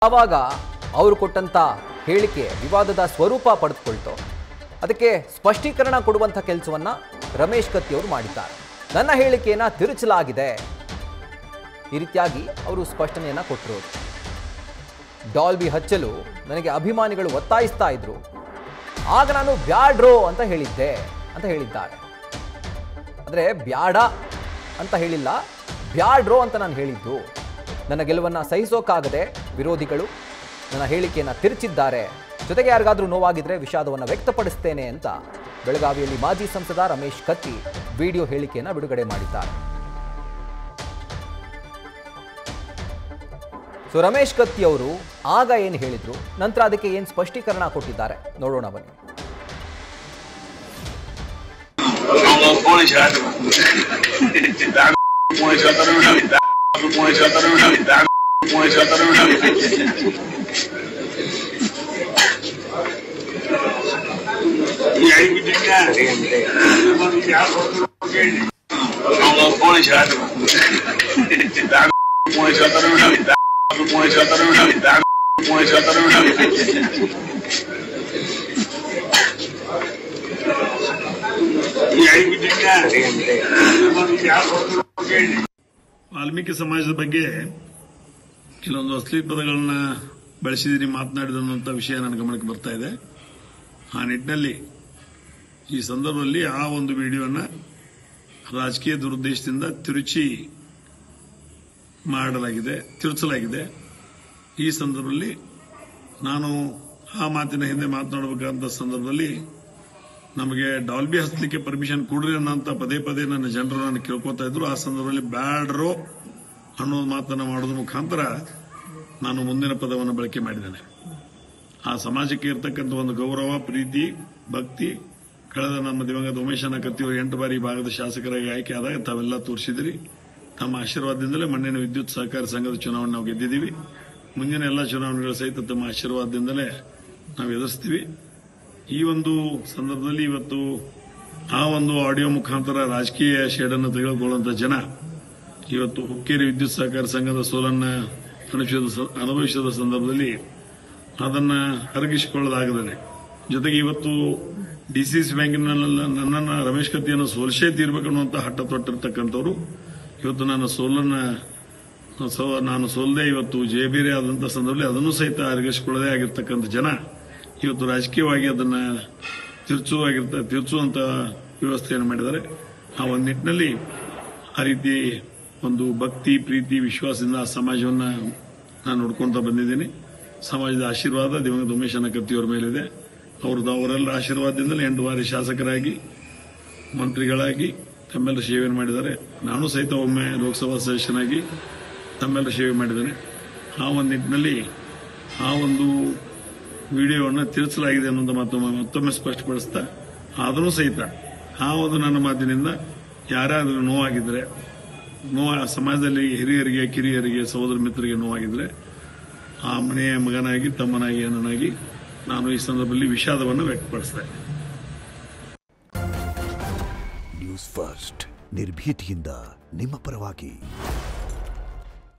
ಆವಾಗ ಅವರು ಕೊಟ್ಟಂತ ಹೇಳಿಕೆ ವಿವಾದದ ಸ್ವರೂಪ ಪಡೆದುಕೊಳ್ತು. ಅದಕ್ಕೆ ಸ್ಪಷ್ಟೀಕರಣ ಕೊಡುವಂಥ ಕೆಲಸವನ್ನ ರಮೇಶ್ ಕತ್ತಿ ಅವರು ಮಾಡಿದ್ದಾರೆ. ನನ್ನ ಹೇಳಿಕೆಯನ್ನ ತಿರುಚಲಾಗಿದೆ, ಈ ರೀತಿಯಾಗಿ ಅವರು ಸ್ಪಷ್ಟನೆಯನ್ನ ಕೊಟ್ಟರು. ಡಾಲ್ಬಿ ಹಚ್ಚಲು ನನಗೆ ಅಭಿಮಾನಿಗಳು ಒತ್ತಾಯಿಸ್ತಾ ಇದ್ರು, ಆಗ ನಾನು ಬ್ಯಾಡ್ರೋ ಅಂತ ಹೇಳಿದ್ದೆ ಅಂತ ಹೇಳಿದ್ದಾರೆ. ಅಂದರೆ ಬ್ಯಾಡ ಅಂತ ಹೇಳಿಲ್ಲ, ಬ್ಯಾಡ್ರೋ ಅಂತ ನಾನು ಹೇಳಿದ್ದು. ನನ್ನ ಗೆಲುವನ್ನು ಸಹಿಸೋಕ್ಕಾಗದೆ ವಿರೋಧಿಗಳು ನನ್ನ ಹೇಳಿಕೆಯನ್ನು ತಿರುಚಿದ್ದಾರೆ. ಜೊತೆಗೆ ಯಾರಿಗಾದ್ರೂ ನೋವಾಗಿದ್ರೆ ವಿಷಾದವನ್ನು ವ್ಯಕ್ತಪಡಿಸ್ತೇನೆ ಅಂತ ಬೆಳಗಾವಿಯಲ್ಲಿ ಮಾಜಿ ಸಂಸದ ರಮೇಶ್ ಕತ್ತಿ ವಿಡಿಯೋ ಹೇಳಿಕೆಯನ್ನು ಬಿಡುಗಡೆ ಮಾಡಿದ್ದಾರೆ. ಸೊ ರಮೇಶ್ ಕತ್ತಿ ಅವರು ಆಗ ಏನು ಹೇಳಿದ್ರು, ನಂತರ ಅದಕ್ಕೆ ಏನು ಸ್ಪಷ್ಟೀಕರಣ ಕೊಟ್ಟಿದ್ದಾರೆ ನೋಡೋಣ ಬನ್ನಿ. ವಾಲ್ಮೀಕಿ ಸಮಾಜದ ಬಗ್ಗೆ ಕೆಲವೊಂದು ಅಶ್ಲೀಲ ಪದಗಳನ್ನ ಬಳಸಿದಿರಿ, ಮಾತನಾಡಿದಂಥ ವಿಷಯ ನನ್ನ ಗಮನಕ್ಕೆ ಬರ್ತಾ ಇದೆ. ಆ ನಿಟ್ಟಿನಲ್ಲಿ ಈ ಸಂದರ್ಭದಲ್ಲಿ ಆ ಒಂದು ವಿಡಿಯೋನ ರಾಜಕೀಯ ದುರುದ್ದೇಶದಿಂದ ತಿರುಚಲಾಗಿದೆ. ಈ ಸಂದರ್ಭದಲ್ಲಿ ನಾನು ಆ ಮಾತಿನ ಹಿಂದೆ ಮಾತನಾಡಬೇಕಾದಂಥ ಸಂದರ್ಭದಲ್ಲಿ ನಮಗೆ ಡಾಲ್ಬಿ ಹಚ್ಚಲಿಕ್ಕೆ ಪರ್ಮಿಷನ್ ಕೊಡ್ರಿ ಅನ್ನೋಂಥ ಪದೇ ಪದೇ ನನ್ನ ಜನರು ನಾನು ಕೇಳ್ಕೊತಾ ಇದ್ರು. ಆ ಸಂದರ್ಭದಲ್ಲಿ ಬ್ಯಾಡ್ರೋ ಅನ್ನೋ ಮಾತನ್ನ ಮಾಡೋದ್ರ ಮುಖಾಂತರ ನಾನು ಮುಂದಿನ ಪದವನ್ನು ಬಳಕೆ ಮಾಡಿದ್ದೇನೆ. ಆ ಸಮಾಜಕ್ಕೆ ಇರತಕ್ಕಂಥ ಒಂದು ಗೌರವ, ಪ್ರೀತಿ, ಭಕ್ತಿ ಕಳೆದ ನಮ್ಮ ದಿವಂಗತ ಉಮೇಶನ ಕತ್ತಿಯವರು 8 ಬಾರಿ ಭಾಗದ ಶಾಸಕರಾಗಿ ಆಯ್ಕೆ ಆದಾಗ ತಾವೆಲ್ಲ ತೋರಿಸಿದಿರಿ. ತಮ್ಮ ಆಶೀರ್ವಾದದಿಂದಲೇ ಮಣ್ಣಿನ ವಿದ್ಯುತ್ ಸಹಕಾರಿ ಸಂಘದ ಚುನಾವಣೆ ನಾವು ಗೆದ್ದಿದ್ದೀವಿ. ಮುಂದಿನ ಎಲ್ಲ ಚುನಾವಣೆಗಳ ಸಹಿತ ತಮ್ಮ ಆಶೀರ್ವಾದದಿಂದಲೇ ನಾವು ಎದುರಿಸ್ತೀವಿ. ಈ ಒಂದು ಸಂದರ್ಭದಲ್ಲಿ ಇವತ್ತು ಆ ಒಂದು ಆಡಿಯೋ ಮುಖಾಂತರ ರಾಜಕೀಯ ಶೇಡನ್ನು ತೆಗೆದುಕೊಳ್ಳುವಂತ ಜನ ಇವತ್ತು ಹುಕ್ಕೇರಿ ವಿದ್ಯುತ್ ಸಹಕಾರಿ ಸಂಘದ ಸೋಲನ್ನು ಅನುಭವಿಸಿದ ಸಂದರ್ಭದಲ್ಲಿ ಅದನ್ನ ಅರಗಿಸಿಕೊಳ್ಳಲಾಗದೆ, ಜೊತೆಗೆ ಇವತ್ತು ಡಿಸಿಸಿ ಬ್ಯಾಂಕಿನಲ್ಲಿ ನನ್ನನ್ನು ರಮೇಶ್ ಕತ್ತಿಯನ್ನು ಸೋಲಿಸೇ ತೀರ್ಬೇಕನ್ನುವಂತ ಹಠ ತೊಟ್ಟಿರ್ತಕ್ಕಂಥವ್ರು ಇವತ್ತು ನಾನು ಸೋಲದೆ ಇವತ್ತು ಜಯಬೇರೆ ಆದಂತಹ ಸಂದರ್ಭದಲ್ಲಿ ಅದನ್ನು ಸಹಿತ ಅರಗಿಸಿಕೊಳ್ಳದೆ ಆಗಿರ್ತಕ್ಕಂಥ ಜನ ಇವತ್ತು ರಾಜಕೀಯವಾಗಿ ಅದನ್ನ ತಿರುಚುವಂತ ವ್ಯವಸ್ಥೆಯನ್ನು ಮಾಡಿದ್ದಾರೆ. ಆ ಒಂದು ನಿಟ್ಟಿನಲ್ಲಿ ಆ ರೀತಿ ಒಂದು ಭಕ್ತಿ, ಪ್ರೀತಿ, ವಿಶ್ವಾಸದಿಂದ ಆ ಸಮಾಜವನ್ನು ನಾನು ನೋಡ್ಕೊಂತ ಬಂದಿದ್ದೀನಿ. ಸಮಾಜದ ಆಶೀರ್ವಾದ ದಿವಂಗತ ಉಮೇಶನ ಕತ್ತಿಯವರ ಮೇಲಿದೆ. ಅವರೆಲ್ಲ ಆಶೀರ್ವಾದದಿಂದಲೇ 8 ಬಾರಿ ಶಾಸಕರಾಗಿ, ಮಂತ್ರಿಗಳಾಗಿ ತಮ್ಮೆಲ್ಲರ ಸೇವೆಯನ್ನು ಮಾಡಿದ್ದಾರೆ. ನಾನು ಸಹಿತ ಒಮ್ಮೆ ಲೋಕಸಭಾ ಸದಸ್ಯನಾಗಿ ತಮ್ಮೆಲ್ಲರ ಸೇವೆ ಮಾಡಿದ್ದೇನೆ. ಆ ಒಂದು ನಿಟ್ಟಿನಲ್ಲಿ ಆ ಒಂದು ವಿಡಿಯೋವನ್ನು ತಿರುಚಲಾಗಿದೆ ಅನ್ನೋದು ಮತ್ತೊಮ್ಮೆ ಸ್ಪಷ್ಟಪಡಿಸ್ತಾ, ಆದರೂ ಸಹಿತ ಆ ಒಂದು ನನ್ನ ಮಾತಿನಿಂದ ಯಾರಾದರೂ ನೋವಾಗಿದ್ರೆ, ಸಮಾಜದಲ್ಲಿ ಹಿರಿಯರಿಗೆ, ಕಿರಿಯರಿಗೆ, ಸಹೋದರ ಮಿತ್ರರಿಗೆ ನೋವಾಗಿದ್ರೆ ಆ ಮನೆಯ ಮಗನಾಗಿ, ತಮ್ಮನಾಗಿ, ಅಣ್ಣನಾಗಿ ನಾನು ಈ ಸಂದರ್ಭದಲ್ಲಿ ವಿಷಾದವನ್ನು ವ್ಯಕ್ತಪಡಿಸಿದೆ. ನ್ಯೂಸ್ ಫಸ್ಟ್ ನಿರ್ಭೀತಿಯಿಂದ ನಿಮ್ಮ ಪರವಾಗಿ.